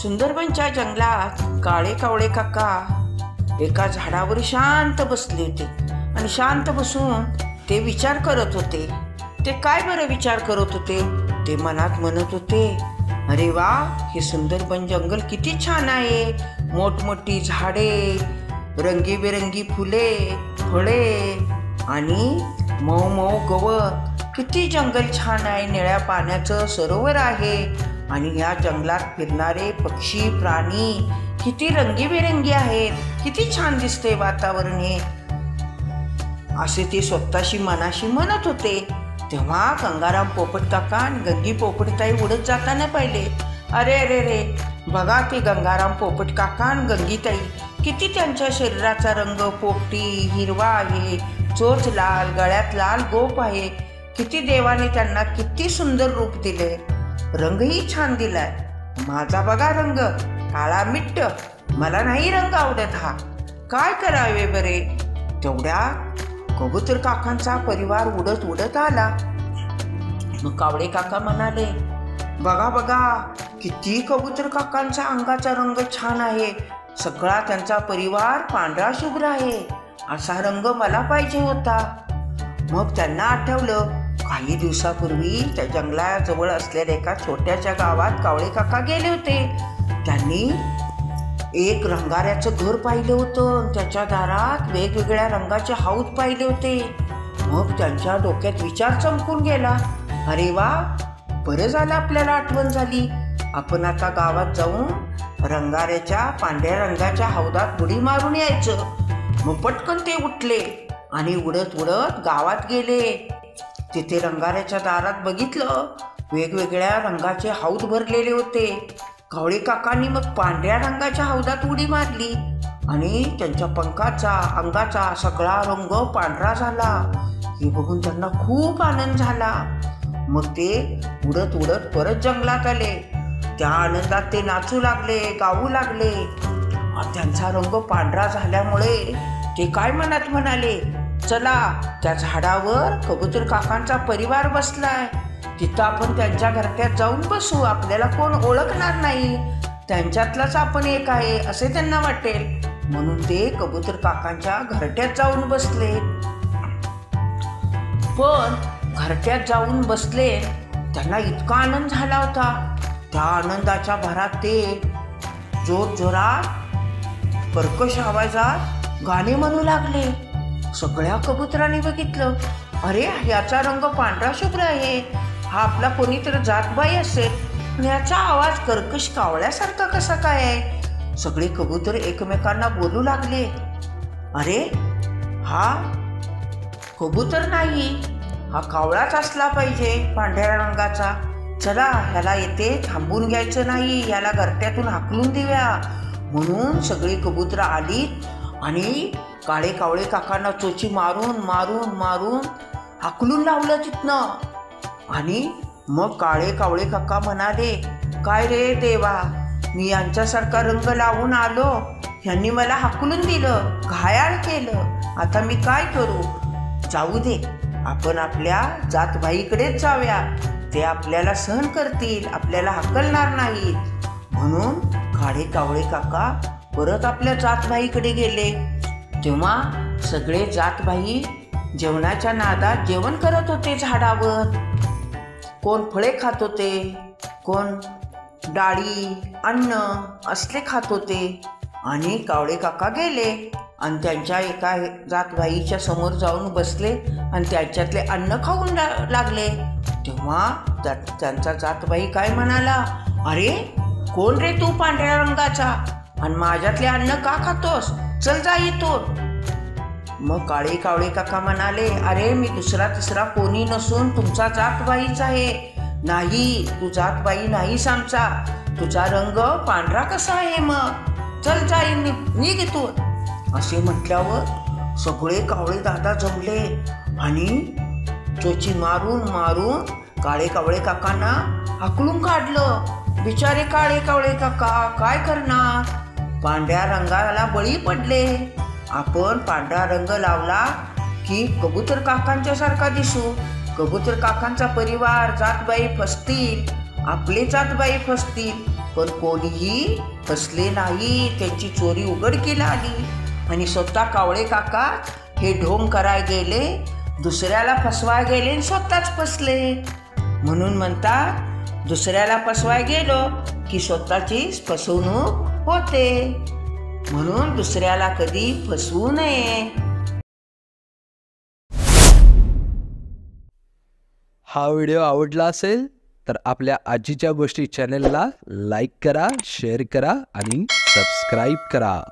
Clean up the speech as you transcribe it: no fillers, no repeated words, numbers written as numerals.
सुंदरबनच्या जंगलात काळे कावळे काका एका झाडावर शांत बसले होते आणि शांत बसून ते विचार करत होते. ते काय बरं विचार करत होते? ते मनात म्हणत होते, अरे वा, हे सुंदरबन जंगल किती छान आहे. मोठमोठी झाडे, रंगीबेरंगी फुले, फळे आणि मऊ मऊ गवत. किती जंगल छान आहे. निळ्या पाण्याचं सरोवर आहे आणि या जंगलात फिरणारे पक्षी, प्राणी किती रंगीबेरंगी आहेत. किती छान दिसते वातावरण हे, असे ते स्वतःशी मनाशी म्हणत होते. तेव्हा गंगाराम पोपट काका आणि गंगी पोपटताई उडत जाताना पाहिले. अरे अरे रे, बघा ते गंगाराम पोपट काका आणि गंगीताई, किती त्यांच्या शरीराचा रंग पोपटी हिरवा आहे, चोच लाल, गळ्यात लाल गोप आहे. किती देवाने त्यांना किती सुंदर रूप दिले, रंगही छान दिलाय. माझा बघा रंग काळा मिट्ट, मला नाही रंग आवडत हा. काय करावे बरे? तेवढ्या कबूतर काकांचा परिवार उडत उडत आला. मग कावळे काका म्हणाले, बघा बघा, किती कबूतर काकांचा अंगाचा रंग छान आहे. सगळा त्यांचा परिवार पांढरा शुभ्र आहे. असा रंग मला पाहिजे होता. मग त्यांना आठवलं, काही दिवसापूर्वी त्या जंगलाजवळ असलेल्या एका छोट्याशा गावात कावळे काका गेले होते. त्यांनी एक रंगाऱ्याचं घर पाहिलं होतं. त्याच्या दारात वेगवेगळ्या रंगाचे हौद पाहिले होते. मग त्यांच्या डोक्यात विचार चमकून गेला, अरे वा, बरं झालं आपल्याला आठवण झाली. आपण आता गावात जाऊन रंगाऱ्याच्या पांढऱ्या रंगाच्या हौदात उडी मारून यायचं. मग पटकन ते उठले आणि उडत उडत गावात गेले. तिथे रंगाऱ्याच्या दारात बघितलं, वेगवेगळ्या रंगाचे हौद भरलेले होते. कावळे काकांनी मग पांढऱ्या रंगाच्या हौदात उडी मारली आणि त्यांच्या पंखाचा, अंगाचा सगळा रंग पांढरा झाला. हे बघून त्यांना खूप आनंद झाला. मग ते उडत उडत परत जंगलात आले. त्या आनंदात ते नाचू लागले, गाऊ लागले. त्यांचा रंग पांढरा झाल्यामुळे ते काय मनात म्हणाले, चला, त्या झाडावर कबूतर काकांचा परिवार बसलाय, तिथं आपण त्यांच्या घरट्यात जाऊन बसू. आपल्याला कोण ओळखणार नाही, त्यांच्यातलाच आपण एक आहे असे त्यांना वाटेल. म्हणून ते कबूतर काकांच्या घरट्यात जाऊन बसले. पण घरट्यात जाऊन बसले, त्यांना इतका आनंद झाला होता. त्या आनंदाच्या भरात ते जोरजोरात कर्कश आवाजात गाणे म्हणू लागले. सगळ्या कबुतरांनी बघितलं, अरे, याचा रंग पांढरा शुभ्र आहे. हा आपला कोणीतरी जातबाई असेल. याचा आवाज कर्कश कावळ्यासारखा कसा काय आहे? सगळे कबूतर एकमेकांना बोलू लागले, अरे, हा कबूतर नाही, हा कावळाच असला पाहिजे पांढऱ्या रंगाचा. चला, ह्याला येथे थांबून घ्यायचं नाही, याला घरट्यातून हाकलून देऊया. म्हणून सगळी कबूतर आली आणि काळे कावळे काकांना चोची मारून मारून मारून हाकलून लावलं तिथनं. आणि मग काळे कावळे काका म्हणाले, काय रे देवा, मी यांच्यासारखा रंग लावून आलो, ह्यांनी मला हाकलून दिलं, घायाळ केलं. आता मी काय करू? जाऊ दे, आपण आपल्या जातभाईकडेच जाऊया. ते आपल्याला सहन करतील, आपल्याला हाकलणार नाहीत. म्हणून काळे कावळे काका परत आपल्या जातभाईकडे गेले. तेव्हा सगळे जातभाई जेवणाच्या नादात जेवण करत होते झाडावर. कोण फळे खात होते, कोण डाळी, अन्न असले खात होते. आणि कावळे काका गेले आणि त्यांच्या एका जातभाईच्या समोर जाऊन बसले आणि त्याच्यातले अन्न खाऊन लागले. तेव्हा त्यांचा जातभाई काय म्हणाला, अरे, कोण रे तू पांढऱ्या रंगाचा आणि माझ्यातले अन्न का खातोस? चल जा इथून. मग काळे कावळे काका म्हणाले, अरे, मी दुसरा तिसरा कोणी नसून तुमचा जातबाईच आहे. नाही, तू जातबाई नाहीस आमचा. तुझा रंग पांढरा कसा आहे? मग चल जा, निघ इथून. असे म्हटल्यावर सगळे कावळे दादा जमले आणि चोची मारून मारून काळे कावळे काकांना हाकलून काढलं. बिचारे काळे कावळे काका काय करणार? पांढऱ्या रंगाला बळी पडले. आपण पांढरा रंग लावला की कबूतर काकांच्या सारखा दिसू. कबूतर काकांचा परिवार, जातबाई फसतील, आपले जातबाई फसतील. पण कोणीही फसले नाही. त्यांची चोरी उघडकीला आली आणि स्वतः कावळे काका हे ढोंग करायला गेले, दुसऱ्याला फसवाय गेले आणि स्वतःच फसले. म्हणून म्हणतात दुसऱ्याला फसवाय गेलो की स्वतःचीच फसवणूक होते. म्हणून दुसऱ्याला कधी फसवू नये. हा व्हिडिओ आवडला असेल तर आपल्या आजीच्या गोष्टी चॅनलला लाईक करा, शेअर करा आणि सबस्क्राईब करा.